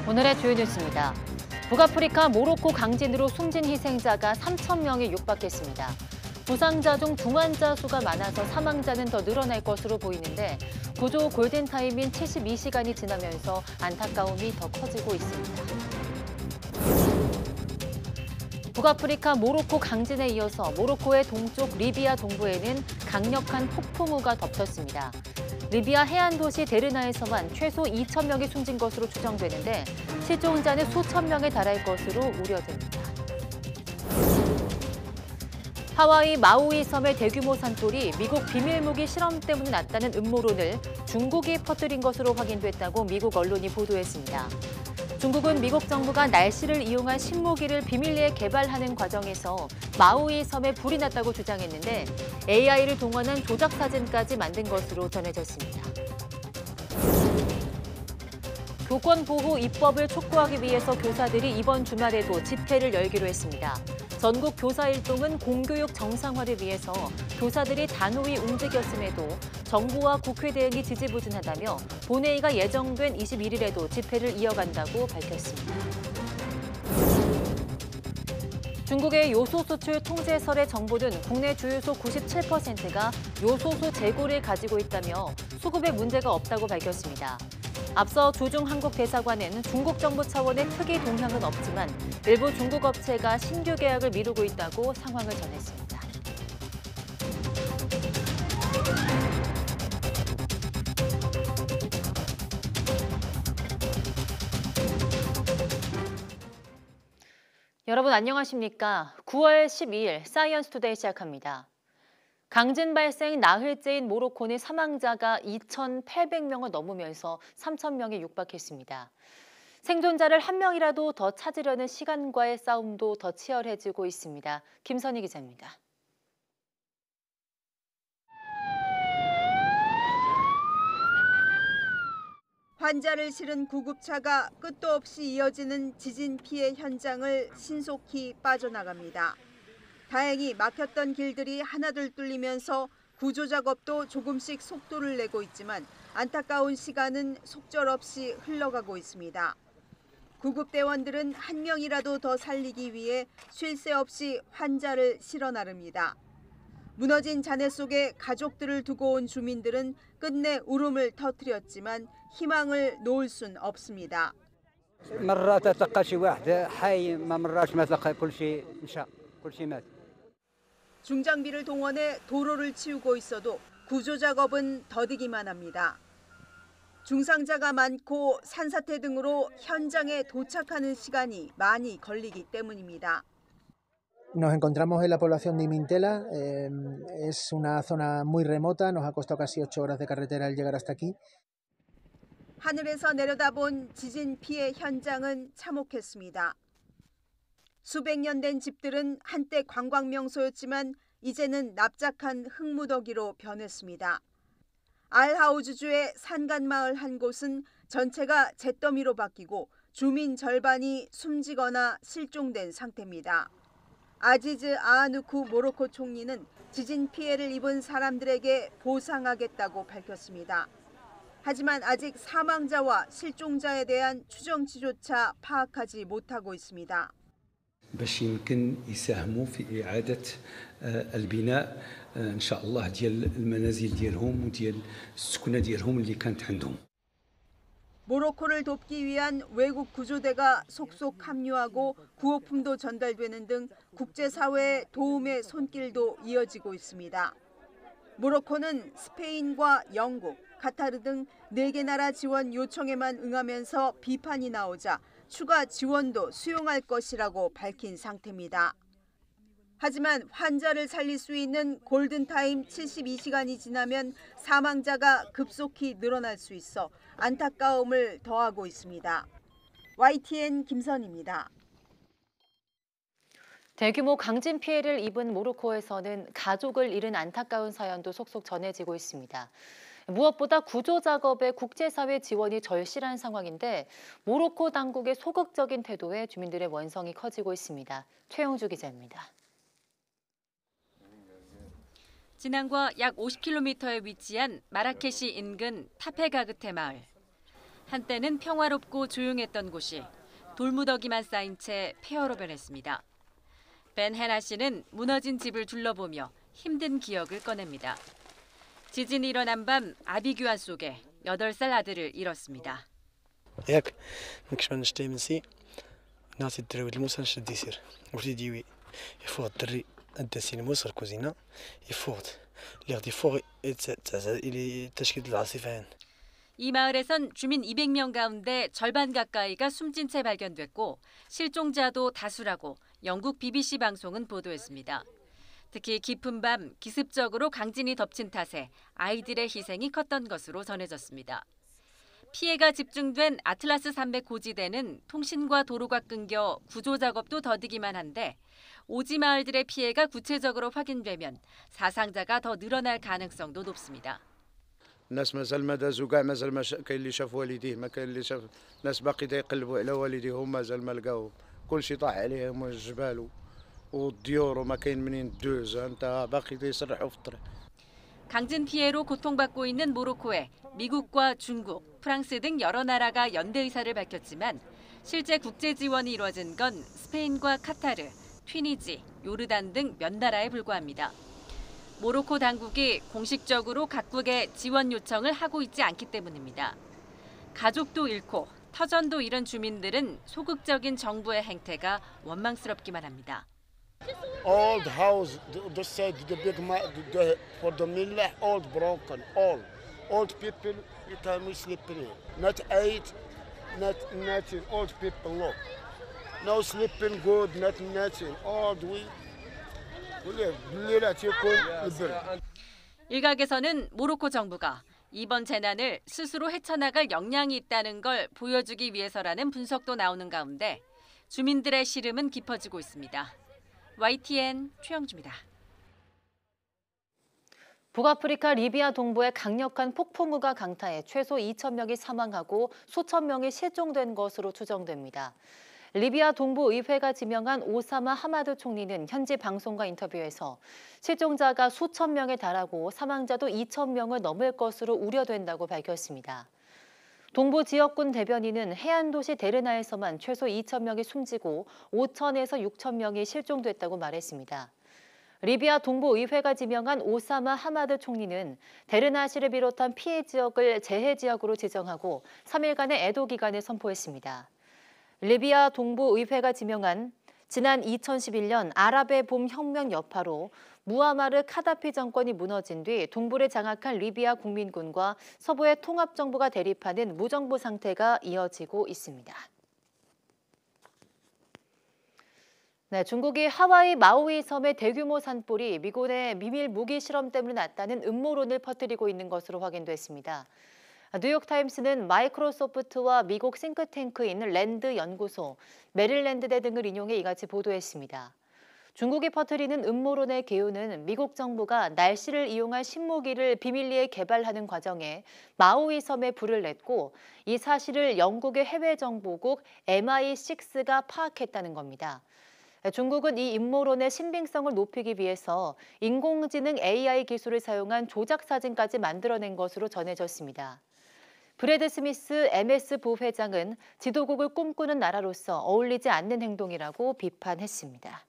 오늘의 주요 뉴스입니다. 북아프리카 모로코 강진으로 숨진 희생자가 3천 명에 육박했습니다. 부상자 중 중환자 수가 많아서 사망자는 더 늘어날 것으로 보이는데 구조 골든타임인 72시간이 지나면서 안타까움이 더 커지고 있습니다. 북아프리카 모로코 강진에 이어서 모로코의 동쪽 리비아 동부에는 강력한 폭풍우가 덮쳤습니다. 리비아 해안 도시 데르나에서만 최소 2천 명이 숨진 것으로 추정되는데 실종자는 수천 명에 달할 것으로 우려됩니다. 하와이 마우이 섬의 대규모 산불이 미국 비밀무기 실험 때문에 났다는 음모론을 중국이 퍼뜨린 것으로 확인됐다고 미국 언론이 보도했습니다. 중국은 미국 정부가 날씨를 이용한 신무기를 비밀리에 개발하는 과정에서 마우이 섬에 불이 났다고 주장했는데 AI를 동원한 조작 사진까지 만든 것으로 전해졌습니다. 교권보호 입법을 촉구하기 위해서 교사들이 이번 주말에도 집회를 열기로 했습니다. 전국 교사일동은 공교육 정상화를 위해서 교사들이 단호히 움직였음에도 정부와 국회 대응이 지지부진하다며 본회의가 예정된 21일에도 집회를 이어간다고 밝혔습니다. 중국의 요소 수출 통제설의 정부는 국내 주유소 97%가 요소수 재고를 가지고 있다며 수급에 문제가 없다고 밝혔습니다. 앞서 조중 한국 대사관은 중국 정부 차원의 특이 동향은 없지만 일부 중국 업체가 신규 계약을 미루고 있다고 상황을 전했습니다. 여러분 안녕하십니까? 9월 12일 사이언스 투데이 시작합니다. 강진 발생 나흘째인 모로코는 사망자가 2,800명을 넘으면서 3,000명에 육박했습니다. 생존자를 한 명이라도 더 찾으려는 시간과의 싸움도 더 치열해지고 있습니다. 김선희 기자입니다. 환자를 실은 구급차가 끝도 없이 이어지는 지진 피해 현장을 신속히 빠져나갑니다. 다행히 막혔던 길들이 하나둘 뚫리면서 구조 작업도 조금씩 속도를 내고 있지만 안타까운 시간은 속절없이 흘러가고 있습니다. 구급대원들은 한 명이라도 더 살리기 위해 쉴 새 없이 환자를 실어 나릅니다. 무너진 잔해 속에 가족들을 두고 온 주민들은 끝내 울음을 터뜨렸지만 희망을 놓을 순 없습니다. مرات اتلقى شي واحد حي ما مرات ما تلقى كل شيء مشى كل شيء مات. 중장비를 동원해 도로를 치우고 있어도 구조 작업은 더디기만 합니다. 중상자가 많고 산사태 등으로 현장에 도착하는 시간이 많이 걸리기 때문입니다. Nos encontramos en la población de Imintela, es una zona muy remota, nos ha costado casi 8 horas de carretera el llegar hasta aquí. 하늘에서 내려다본 지진 피해 현장은 참혹했습니다. 수백 년 된 집들은 한때 관광 명소였지만 이제는 납작한 흙무더기로 변했습니다. 알하우즈주의 산간마을 한 곳은 전체가 잿더미로 바뀌고 주민 절반이 숨지거나 실종된 상태입니다. 아지즈 아하누쿠 모로코 총리는 지진 피해를 입은 사람들에게 보상하겠다고 밝혔습니다. 하지만 아직 사망자와 실종자에 대한 추정치조차 파악하지 못하고 있습니다. باش يمكن يساهموا في إعادة البناء إن شاء الله ديال المنازل ديالهم وديال السكنة ديالهم اللي كانت عندهم. 모로코를 돕기 위한 외국 구조대가 속속 합류하고 구호품도 전달되는 등 국제사회의 도움의 손길도 이어지고 있습니다. 모로코는 스페인과 영국, 카타르 등 4개 나라 지원 요청에만 응하면서 비판이 나오자 추가 지원도 수용할 것이라고 밝힌 상태입니다. 하지만 환자를 살릴 수 있는 골든타임 72시간이 지나면 사망자가 급속히 늘어날 수 있어 안타까움을 더하고 있습니다. YTN 김선희입니다. 대규모 강진 피해를 입은 모로코에서는 가족을 잃은 안타까운 사연도 속속 전해지고 있습니다. 무엇보다 구조 작업에 국제사회 지원이 절실한 상황인데 모로코 당국의 소극적인 태도에 주민들의 원성이 커지고 있습니다. 최영주 기자입니다. 진앙과 약 50km에 위치한 마라케시 인근 타페가그테 마을. 한때는 평화롭고 조용했던 곳이 돌무더기만 쌓인 채 폐허로 변했습니다. 벤 헤나 씨는 무너진 집을 둘러보며 힘든 기억을 꺼냅니다. 지진이 일어난 밤 아비규환 속에 8살 아들을 잃었습니다. ياك ما كنتش نشتي من سي نعطي الدراري الموس نشد يسير وليدي يفوت الدري الدسين موس الكوزينه يفوت اللي غادي يفوق الى تشكيل العاصفه. 이 마을에선 주민 200명 가운데 절반 가까이가 숨진 채 발견됐고 실종자도 다수라고 영국 BBC 방송은 보도했습니다. 특히 깊은 밤 기습적으로 강진이 덮친 탓에 아이들의 희생이 컸던 것으로 전해졌습니다. 피해가 집중된 아틀라스 산맥 고지대는 통신과 도로가 끊겨 구조 작업도 더디기만 한데 오지 마을들의 피해가 구체적으로 확인되면 사상자가 더 늘어날 가능성도 높습니다. الناس مازال ما دازوا كاع مازال ما كاين اللي شاف والديه ما كاين اللي شاف الناس باقي يقلبوا على والديهم مازال ما لقاوهم كلشي طاح عليهم الجبال والديور وما كاين منين دوز انت باقي يسرحوا في الطريق. 강진 피해로 고통받고 있는 모로코에 미국과 중국, 프랑스 등 여러 나라가 연대 의사를 밝혔지만 실제 국제 지원이 이루어진 건 스페인과 카타르, 튀니지, 요르단 등 몇 나라에 불과합니다. 모로코 당국이 공식적으로 각국에 지원 요청을 하고 있지 않기 때문입니다. 가족도 잃고 터전도 잃은 주민들은 소극적인 정부의 행태가 원망스럽기만 합니다. All the house, the side, the big for the millah, all broken, all. Old people, you can sleep here. Not 8, not nothing. Old people, look. No sleeping good, not nothing. All we live. 일각에서는 모로코 정부가 이번 재난을 스스로 헤쳐나갈 역량이 있다는 걸 보여주기 위해서라는 분석도 나오는 가운데 주민들의 시름은 깊어지고 있습니다. YTN 최영주입니다. 북아프리카 리비아 동부의 강력한 폭풍우가 강타해 최소 2,000명이 사망하고 수천 명이 실종된 것으로 추정됩니다. 리비아 동부 의회가 지명한 오사마 하마드 총리는 현지 방송과 인터뷰에서 실종자가 수천 명에 달하고 사망자도 2,000명을 넘을 것으로 우려된다고 밝혔습니다. 동부 지역군 대변인은 해안 도시 데르나에서만 최소 2,000명이 숨지고 5,000에서 6,000명이 실종됐다고 말했습니다. 리비아 동부 의회가 지명한 오사마 하마드 총리는 데르나시를 비롯한 피해 지역을 재해 지역으로 지정하고 3일간의 애도 기간을 선포했습니다. 리비아 동부 의회가 지명한 지난 2011년 아랍의 봄 혁명 여파로 무아마르 카다피 정권이 무너진 뒤 동부를 장악한 리비아 국민군과 서부의 통합정부가 대립하는 무정부 상태가 이어지고 있습니다. 네, 중국이 하와이 마우이 섬의 대규모 산불이 미군의 비밀 무기 실험 때문에 났다는 음모론을 퍼뜨리고 있는 것으로 확인됐습니다. 뉴욕타임스는 마이크로소프트와 미국 싱크탱크인 랜드 연구소, 메릴랜드대 등을 인용해 이같이 보도했습니다. 중국이 퍼뜨리는 음모론의 개요는 미국 정부가 날씨를 이용한 신무기를 비밀리에 개발하는 과정에 마우이 섬에 불을 냈고 이 사실을 영국의 해외 정보국 MI6가 파악했다는 겁니다. 중국은 이 음모론의 신빙성을 높이기 위해서 인공지능 AI 기술을 사용한 조작 사진까지 만들어낸 것으로 전해졌습니다. 브래드 스미스 MS 부회장은 지도국을 꿈꾸는 나라로서 어울리지 않는 행동이라고 비판했습니다.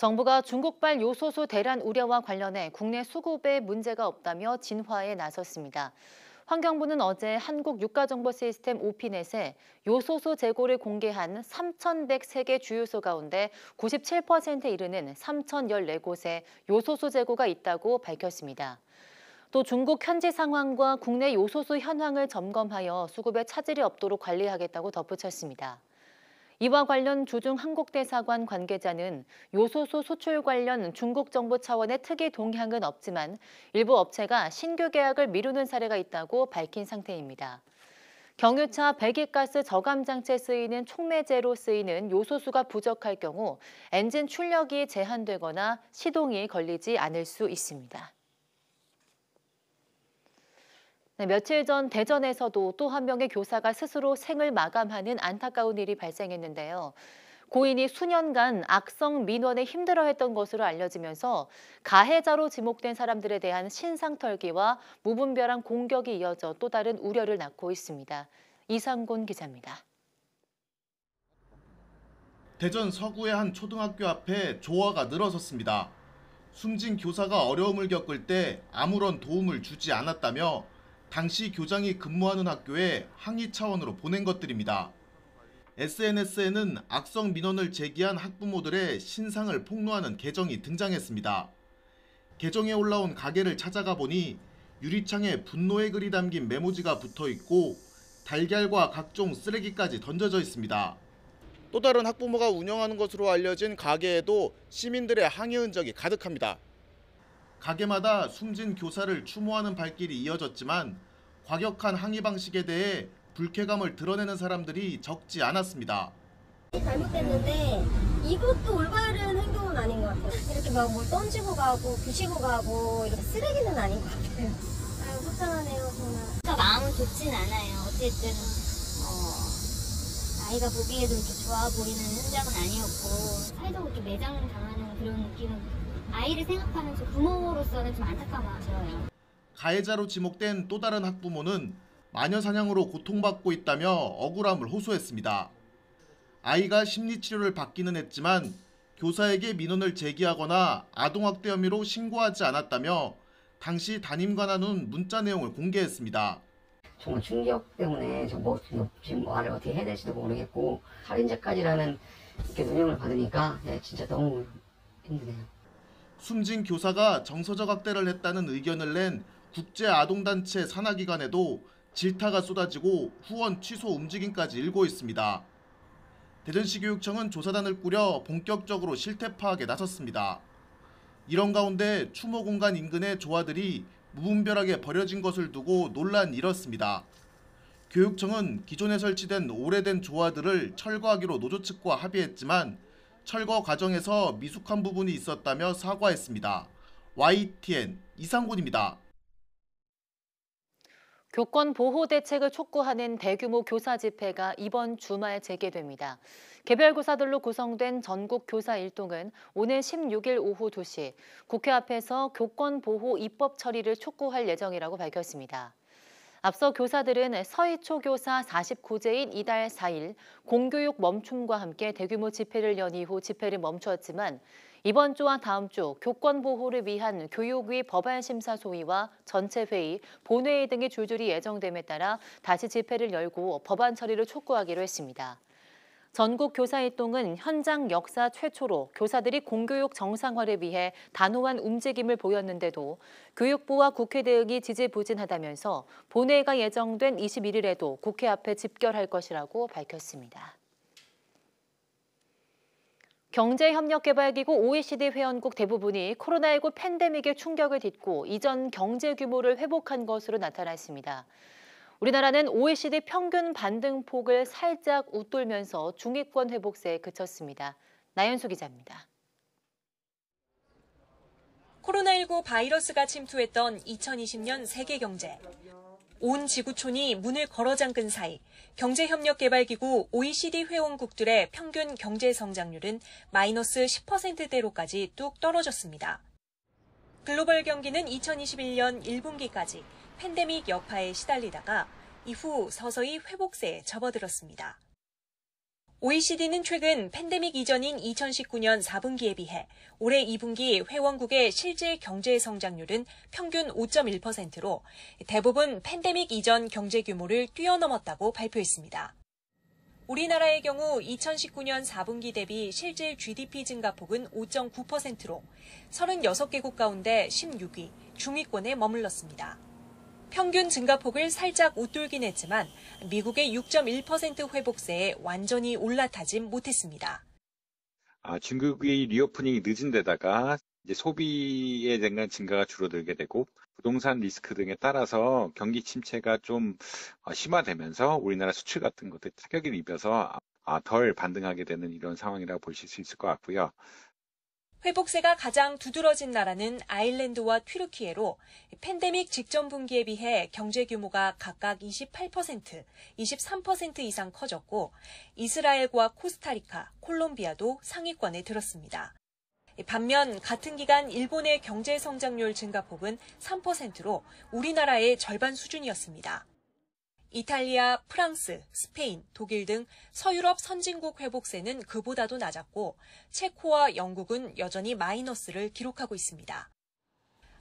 정부가 중국발 요소수 대란 우려와 관련해 국내 수급에 문제가 없다며 진화에 나섰습니다. 환경부는 어제 한국유가정보시스템 오피넷에 요소수 재고를 공개한 3,103개 주유소 가운데 97%에 이르는 3,014곳에 요소수 재고가 있다고 밝혔습니다. 또 중국 현지 상황과 국내 요소수 현황을 점검하여 수급에 차질이 없도록 관리하겠다고 덧붙였습니다. 이와 관련 주중 한국대사관 관계자는 요소수 수출 관련 중국 정부 차원의 특이 동향은 없지만 일부 업체가 신규 계약을 미루는 사례가 있다고 밝힌 상태입니다. 경유차 배기가스 저감 장치에 쓰이는 촉매제로 쓰이는 요소수가 부족할 경우 엔진 출력이 제한되거나 시동이 걸리지 않을 수 있습니다. 며칠 전 대전에서도 또 한 명의 교사가 스스로 생을 마감하는 안타까운 일이 발생했는데요. 고인이 수년간 악성 민원에 힘들어했던 것으로 알려지면서 가해자로 지목된 사람들에 대한 신상털기와 무분별한 공격이 이어져 또 다른 우려를 낳고 있습니다. 이상곤 기자입니다. 대전 서구의 한 초등학교 앞에 조화가 늘어섰습니다. 숨진 교사가 어려움을 겪을 때 아무런 도움을 주지 않았다며 당시 교장이 근무하는 학교에 항의 차원으로 보낸 것들입니다. SNS에는 악성 민원을 제기한 학부모들의 신상을 폭로하는 계정이 등장했습니다. 계정에 올라온 가게를 찾아가 보니 유리창에 분노의 글이 담긴 메모지가 붙어 있고 달걀과 각종 쓰레기까지 던져져 있습니다. 또 다른 학부모가 운영하는 것으로 알려진 가게에도 시민들의 항의 흔적이 가득합니다. 가게마다 숨진 교사를 추모하는 발길이 이어졌지만 과격한 항의 방식에 대해 불쾌감을 드러내는 사람들이 적지 않았습니다. 잘못됐는데 이것도 올바른 행동은 아닌 것 같아요. 이렇게 막 뭘 던지고 가고 부시고 가고 이렇게 쓰레기는 아닌 것 같아요. 아유 속상하네요 정말. 진짜 마음은 좋진 않아요. 어쨌든 아이가 보기에도 이렇게 좋아 보이는 현장은 아니었고 사회적으로 이렇게 매장당하는 그런 느낌은 아이를 생각하면서 부모로서는 좀 안타까워져요. 가해자로 지목된 또 다른 학부모는 마녀 사냥으로 고통받고 있다며 억울함을 호소했습니다. 아이가 심리치료를 받기는 했지만 교사에게 민원을 제기하거나 아동학대 혐의로 신고하지 않았다며 당시 담임과 나눈 문자 내용을 공개했습니다. 정말 충격 때문에 지금 말을 어떻게 해야 될지도 모르겠고 살인죄까지라는 이렇게 누명을 받으니까 진짜 너무 힘드네요. 숨진 교사가 정서적 학대를 했다는 의견을 낸 국제아동단체 산하기관에도 질타가 쏟아지고 후원 취소 움직임까지 일고 있습니다. 대전시 교육청은 조사단을 꾸려 본격적으로 실태 파악에 나섰습니다. 이런 가운데 추모 공간 인근의 조화들이 무분별하게 버려진 것을 두고 논란이 일었습니다. 교육청은 기존에 설치된 오래된 조화들을 철거하기로 노조 측과 합의했지만 철거 과정에서 미숙한 부분이 있었다며 사과했습니다. YTN 이상곤입니다. 교권 보호 대책을 촉구하는 대규모 교사 집회가 이번 주말 재개됩니다. 개별 교사들로 구성된 전국 교사 일동은 오늘 16일 오후 2시 국회 앞에서 교권 보호 입법 처리를 촉구할 예정이라고 밝혔습니다. 앞서 교사들은 서희초 교사 49제인 이달 4일 공교육 멈춤과 함께 대규모 집회를 연 이후 집회를 멈추었지만 이번 주와 다음 주 교권 보호를 위한 교육위 법안심사 소위와 전체 회의, 본회의 등이 줄줄이 예정됨에 따라 다시 집회를 열고 법안 처리를 촉구하기로 했습니다. 전국 교사일동은 현장 역사 최초로 교사들이 공교육 정상화를 위해 단호한 움직임을 보였는데도 교육부와 국회 대응이 지지부진하다면서 본회의가 예정된 21일에도 국회 앞에 집결할 것이라고 밝혔습니다. 경제협력개발기구 OECD 회원국 대부분이 코로나19 팬데믹의 충격을 딛고 이전 경제 규모를 회복한 것으로 나타났습니다. 우리나라는 OECD 평균 반등폭을 살짝 웃돌면서 중위권 회복세에 그쳤습니다. 나연수 기자입니다. 코로나19 바이러스가 침투했던 2020년 세계 경제. 온 지구촌이 문을 걸어 잠근 사이 경제협력개발기구 OECD 회원국들의 평균 경제 성장률은 마이너스 10%대로까지 뚝 떨어졌습니다. 글로벌 경기는 2021년 1분기까지 팬데믹 여파에 시달리다가 이후 서서히 회복세에 접어들었습니다. OECD는 최근 팬데믹 이전인 2019년 4분기에 비해 올해 2분기 회원국의 실질 경제 성장률은 평균 5.1%로 대부분 팬데믹 이전 경제 규모를 뛰어넘었다고 발표했습니다. 우리나라의 경우 2019년 4분기 대비 실질 GDP 증가폭은 5.9%로 36개국 가운데 16위, 중위권에 머물렀습니다. 평균 증가폭을 살짝 웃돌긴 했지만 미국의 6.1% 회복세에 완전히 올라타진 못했습니다. 중국의 리오프닝이 늦은 데다가 이제 소비에 대한 증가가 줄어들게 되고 부동산 리스크 등에 따라서 경기 침체가 좀 심화되면서 우리나라 수출 같은 것들 타격을 입어서 덜 반등하게 되는 이런 상황이라고 보실 수 있을 것 같고요. 회복세가 가장 두드러진 나라는 아일랜드와 튀르키예로 팬데믹 직전 분기에 비해 경제 규모가 각각 28%, 23% 이상 커졌고 이스라엘과 코스타리카, 콜롬비아도 상위권에 들었습니다. 반면 같은 기간 일본의 경제 성장률 증가폭은 3%로 우리나라의 절반 수준이었습니다. 이탈리아, 프랑스, 스페인, 독일 등 서유럽 선진국 회복세는 그보다도 낮았고 체코와 영국은 여전히 마이너스를 기록하고 있습니다.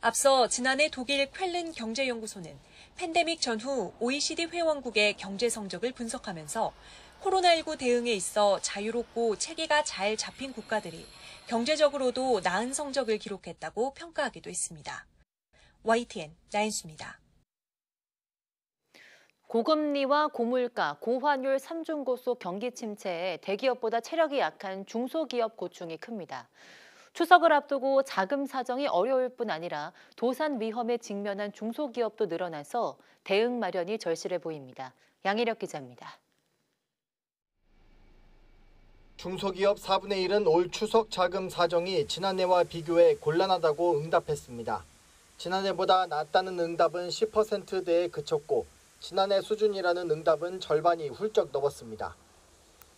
앞서 지난해 독일 쾰른 경제연구소는 팬데믹 전후 OECD 회원국의 경제 성적을 분석하면서 코로나19 대응에 있어 자유롭고 체계가 잘 잡힌 국가들이 경제적으로도 나은 성적을 기록했다고 평가하기도 했습니다. YTN 나인수입니다. 고금리와 고물가, 고환율 3중고 속 경기 침체에 대기업보다 체력이 약한 중소기업 고충이 큽니다. 추석을 앞두고 자금 사정이 어려울 뿐 아니라 도산 위험에 직면한 중소기업도 늘어나서 대응 마련이 절실해 보입니다. 양희력 기자입니다. 중소기업 4분의 1은 올 추석 자금 사정이 지난해와 비교해 곤란하다고 응답했습니다. 지난해보다 낫다는 응답은 10%대에 그쳤고 지난해 수준이라는 응답은 절반이 훌쩍 넘었습니다.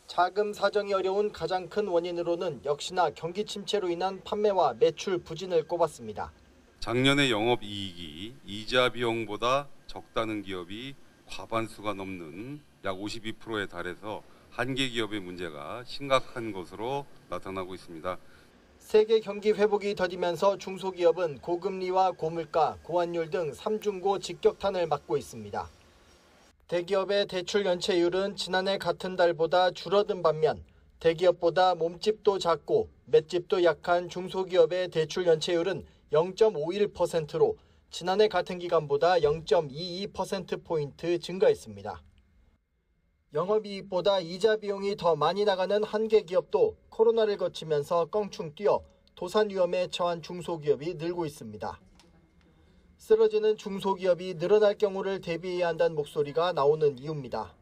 자금 사정이 어려운 가장 큰 원인으로는 역시나 경기 침체로 인한 판매와 매출 부진을 꼽았습니다. 작년의 영업이익이 이자 비용보다 적다는 기업이 과반수가 넘는 약 52%에 달해서 한계 기업의 문제가 심각한 것으로 나타나고 있습니다. 세계 경기 회복이 더디면서 중소기업은 고금리와 고물가, 고환율 등 3중고 직격탄을 맞고 있습니다. 대기업의 대출 연체율은 지난해 같은 달보다 줄어든 반면 대기업보다 몸집도 작고 맷집도 약한 중소기업의 대출 연체율은 0.51%로 지난해 같은 기간보다 0.22%포인트 증가했습니다. 영업이익보다 이자 비용이 더 많이 나가는 한계 기업도 코로나를 거치면서 껑충 뛰어 도산 위험에 처한 중소기업이 늘고 있습니다. 쓰러지는 중소기업이 늘어날 경우를 대비해야 한다는 목소리가 나오는 이유입니다.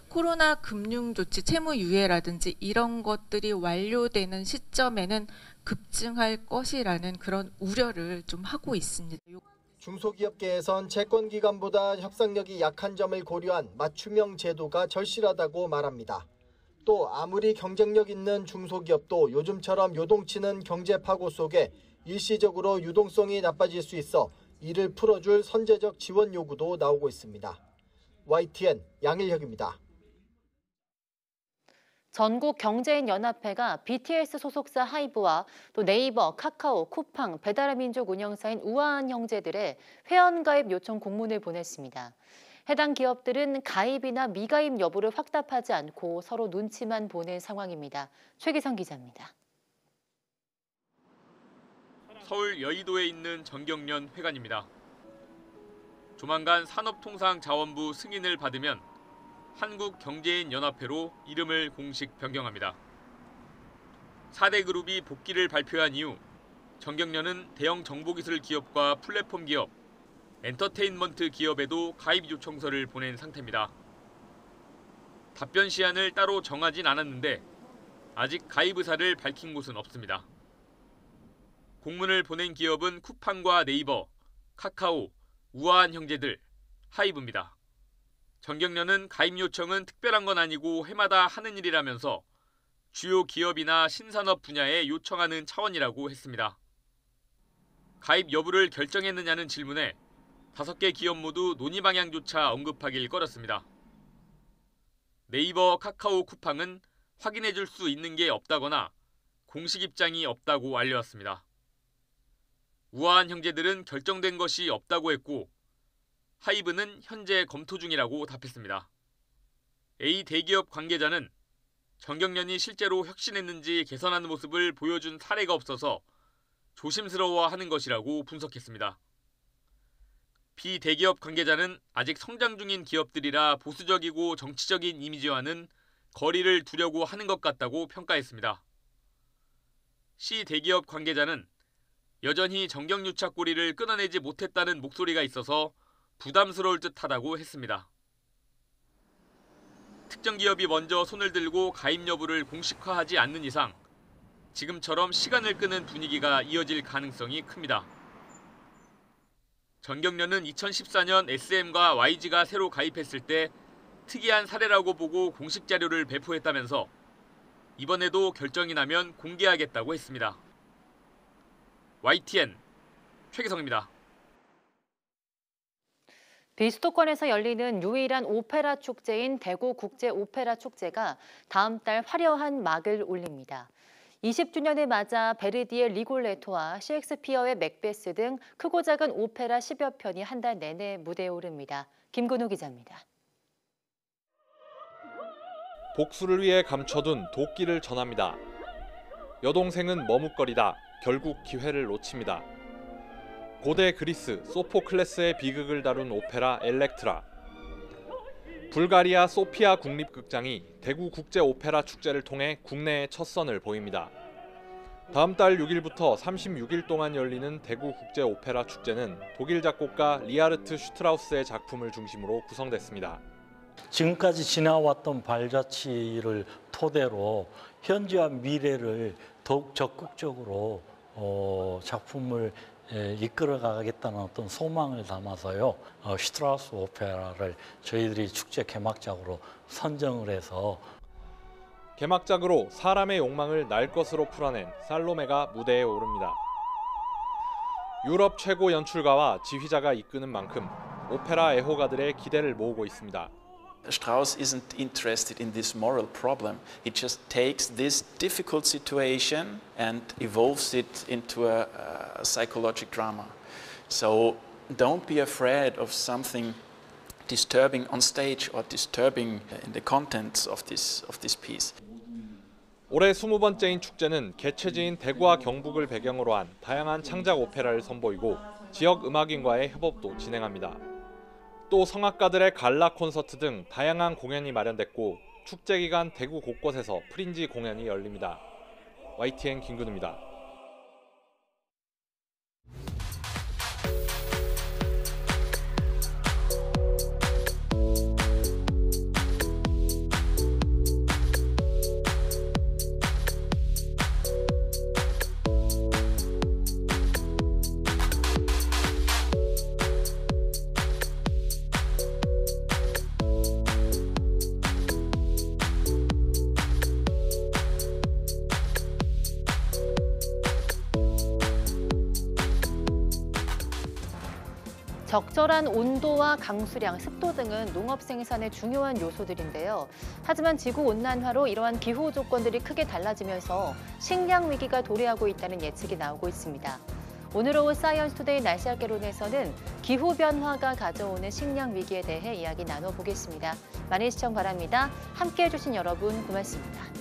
코로나 금융조치 채무 유예라든지 이런 것들이 완료되는 시점에는 급증할 것이라는 그런 우려를 좀 하고 있습니다. 중소기업계에선 채권기관보다 협상력이 약한 점을 고려한 맞춤형 제도가 절실하다고 말합니다. 또 아무리 경쟁력 있는 중소기업도 요즘처럼 요동치는 경제 파고 속에 일시적으로 유동성이 나빠질 수 있어 이를 풀어줄 선제적 지원 요구도 나오고 있습니다. YTN 양일혁입니다. 전국경제인연합회가 BTS 소속사 하이브와 또 네이버, 카카오, 쿠팡, 배달의민족 운영사인 우아한 형제들의 회원가입 요청 공문을 보냈습니다. 해당 기업들은 가입이나 미가입 여부를 확답하지 않고 서로 눈치만 보는 상황입니다. 최기성 기자입니다. 서울 여의도에 있는 정경련 회관입니다. 조만간 산업통상자원부 승인을 받으면 한국경제인연합회로 이름을 공식 변경합니다. 4대 그룹이 복귀를 발표한 이후 정경련은 대형 정보기술 기업과 플랫폼 기업, 엔터테인먼트 기업에도 가입 요청서를 보낸 상태입니다. 답변 시한을 따로 정하진 않았는데 아직 가입 의사를 밝힌 곳은 없습니다. 공문을 보낸 기업은 쿠팡과 네이버, 카카오, 우아한 형제들, 하이브입니다. 정경련은 가입 요청은 특별한 건 아니고 해마다 하는 일이라면서 주요 기업이나 신산업 분야에 요청하는 차원이라고 했습니다. 가입 여부를 결정했느냐는 질문에 5개 기업 모두 논의 방향조차 언급하길 꺼렸습니다. 네이버, 카카오, 쿠팡은 확인해 줄 수 있는 게 없다거나 공식 입장이 없다고 알려왔습니다. 우아한 형제들은 결정된 것이 없다고 했고 하이브는 현재 검토 중이라고 답했습니다. A 대기업 관계자는 정경련이 실제로 혁신했는지 개선하는 모습을 보여준 사례가 없어서 조심스러워하는 것이라고 분석했습니다. B 대기업 관계자는 아직 성장 중인 기업들이라 보수적이고 정치적인 이미지와는 거리를 두려고 하는 것 같다고 평가했습니다. C 대기업 관계자는 여전히 정경유착 고리를 끊어내지 못했다는 목소리가 있어서 부담스러울 듯하다고 했습니다. 특정 기업이 먼저 손을 들고 가입 여부를 공식화하지 않는 이상 지금처럼 시간을 끄는 분위기가 이어질 가능성이 큽니다. 정경련은 2014년 SM과 YG가 새로 가입했을 때 특이한 사례라고 보고 공식 자료를 배포했다면서 이번에도 결정이 나면 공개하겠다고 했습니다. YTN 최기성입니다. 비수도권에서 열리는 유일한 오페라 축제인 대구 국제 오페라 축제가 다음 달 화려한 막을 올립니다. 20주년을 맞아 베르디의 리골레토와 셰익스피어의 맥베스 등 크고 작은 오페라 10여 편이 한 달 내내 무대에 오릅니다. 김근우 기자입니다. 복수를 위해 감춰둔 도끼를 전합니다. 여동생은 머뭇거리다 결국 기회를 놓칩니다. 고대 그리스 소포클레스의 비극을 다룬 오페라 엘렉트라. 불가리아 소피아 국립극장이 대구 국제 오페라 축제를 통해 국내에 첫 선을 보입니다. 다음 달 6일부터 36일 동안 열리는 대구 국제 오페라 축제는 독일 작곡가 리하르트 슈트라우스의 작품을 중심으로 구성됐습니다. 지금까지 지나왔던 발자취를 토대로 현재와 미래를 더욱 적극적으로 작품을 이끌어가겠다는 어떤 소망을 담아서요. 슈트라우스 오페라를 저희들이 축제 개막작으로 선정을 해서 개막작으로 사람의 욕망을 날 것으로 풀어낸 살로메가 무대에 오릅니다. 유럽 최고 연출가와 지휘자가 이끄는 만큼 오페라 애호가들의 기대를 모으고 있습니다. Strauss isn't interested in this moral problem. He just takes this difficult situation and evolves it into a psychological drama. So don't be afraid of something disturbing on stage or disturbing in the contents of this piece. 올해 20번째인 축제는 개최지인 대구와 경북을 배경으로 한 다양한 창작 오페라를 선보이고 지역 음악인과의 협업도 진행합니다. 또 성악가들의 갈라 콘서트 등 다양한 공연이 마련됐고 축제 기간 대구 곳곳에서 프린지 공연이 열립니다. YTN 김근우입니다. 적절한 온도와 강수량, 습도 등은 농업 생산의 중요한 요소들인데요. 하지만 지구온난화로 이러한 기후 조건들이 크게 달라지면서 식량 위기가 도래하고 있다는 예측이 나오고 있습니다. 오늘 오후 사이언스 투데이 날씨학개론에서는 기후변화가 가져오는 식량 위기에 대해 이야기 나눠보겠습니다. 많은 시청 바랍니다. 함께해 주신 여러분 고맙습니다.